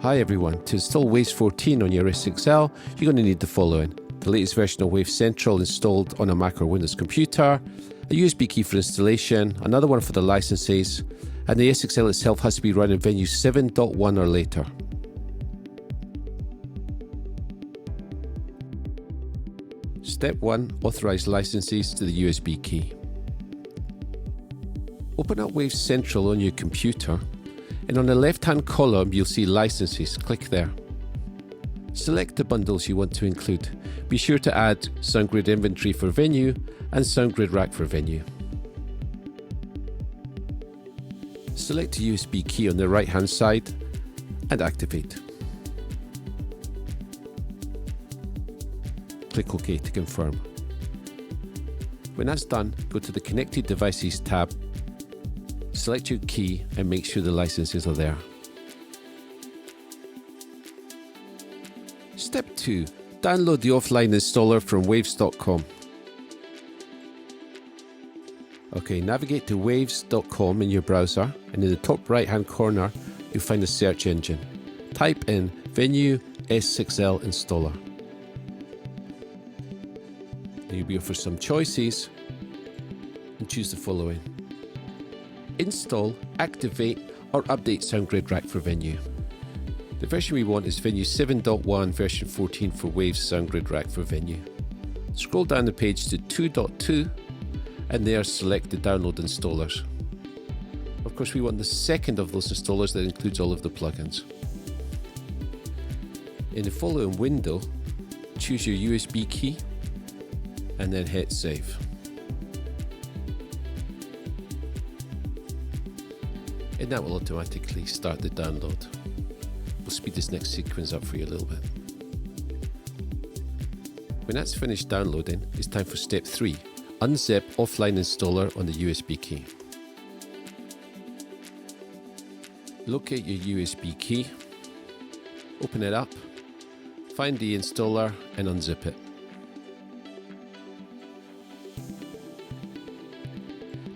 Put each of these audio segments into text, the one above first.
Hi everyone, to install Waves 14 on your S6L, you're going to need the following: the latest version of Wave Central installed on a Mac or Windows computer, a USB key for installation, another one for the licenses, and the S6L itself has to be running Venue 7.1 or later. Step 1. Authorize licenses to the USB key. Open up Wave Central on your computer, and on the left-hand column you'll see licenses. Click there. Select the bundles you want to include. Be sure to add SoundGrid Inventory for Venue and SoundGrid Rack for Venue. Select the USB key on the right-hand side and activate. Click OK to confirm. When that's done, go to the Connected Devices tab, select your key and make sure the licenses are there. Step 2. Download the offline installer from waves.com. Okay, navigate to waves.com in your browser, and in the top right hand corner you'll find the search engine. Type in Venue S6L installer. You'll be offered some choices and choose the following: install, activate or update SoundGrid Rack for Venue. The version we want is Venue 7.1 version 14 for Waves SoundGrid Rack for Venue. Scroll down the page to 2.2 and there select the download installers. Of course we want the second of those installers that includes all of the plugins. In the following window, choose your USB key and then hit save. And that will automatically start the download. We'll speed this next sequence up for you a little bit. When that's finished downloading, it's time for step 3. Unzip offline installer on the USB key. Locate your USB key, open it up, find the installer and unzip it.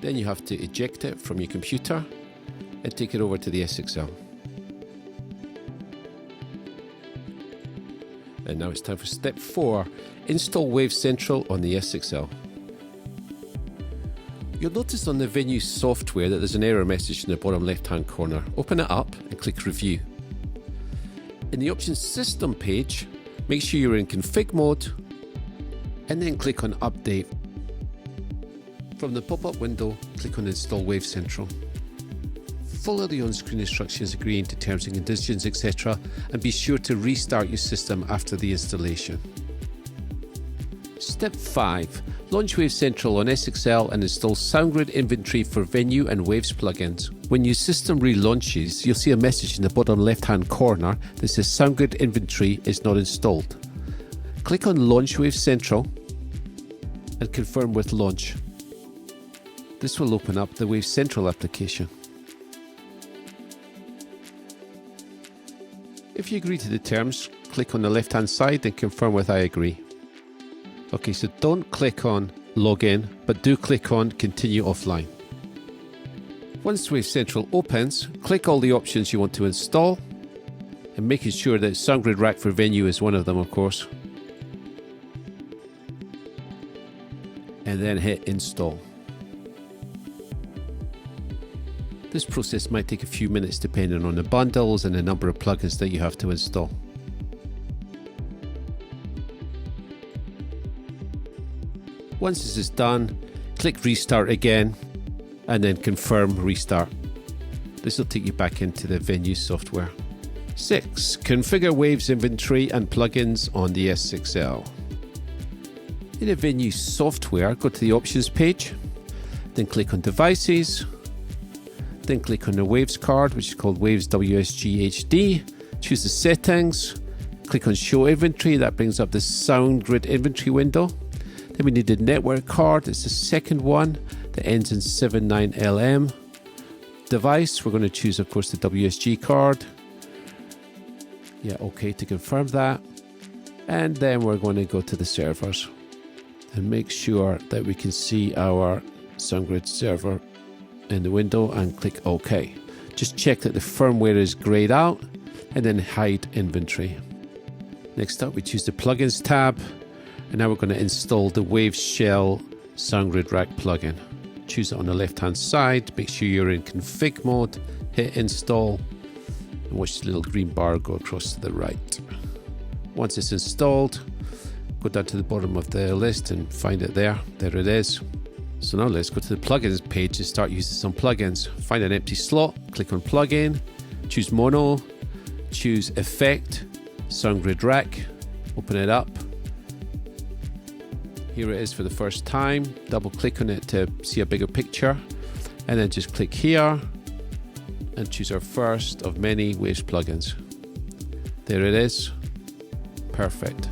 Then you have to eject it from your computer and take it over to the S6L. And now it's time for step 4. Install Wave Central on the S6L. You'll notice on the Venue software that there's an error message in the bottom left hand corner. Open it up and click Review. In the Options System page, make sure you're in Config mode and then click on Update. From the pop-up window, click on Install Wave Central. Follow the on-screen instructions agreeing to terms and conditions, etc. and be sure to restart your system after the installation. Step 5. Launch Wave Central on S6L and install SoundGrid Inventory for Venue and Waves plugins. When your system relaunches, you'll see a message in the bottom left-hand corner that says SoundGrid Inventory is not installed. Click on Launch Wave Central and confirm with Launch. This will open up the Wave Central application. If you agree to the terms, click on the left hand side and confirm with I agree. Okay, so don't click on Login, but do click on Continue Offline. Once Wave Central opens, click all the options you want to install and making sure that SoundGrid Rack for Venue is one of them, of course. And then hit Install. This process might take a few minutes depending on the bundles and the number of plugins that you have to install. Once this is done, click Restart again and then confirm Restart. This will take you back into the Venue software. 6. Configure Waves inventory and plugins on the S6L. In the Venue software, go to the Options page, then click on Devices, then click on the Waves card, which is called Waves WSG HD. Choose the settings, click on Show Inventory, that brings up the SoundGrid Inventory window. Then we need the network card, it's the second one that ends in 79LM. Device, we're going to choose of course the WSG card. Yeah, okay to confirm that. And then we're going to go to the servers and make sure that we can see our SoundGrid server in the window and click OK. Just check that the firmware is grayed out and then hide inventory. Next up, we choose the plugins tab, and now we're going to install the Wave Shell SoundGrid Rack plugin. Choose it on the left hand side, make sure you're in config mode, hit install, and watch the little green bar go across to the right. Once it's installed, go down to the bottom of the list and find it there. There it is. So now let's go to the plugins page to start using some plugins. Find an empty slot, click on plugin, choose mono, choose effect, SoundGrid Rack, open it up. Here it is for the first time. Double click on it to see a bigger picture, and then just click here and choose our first of many Waves plugins. There it is. Perfect.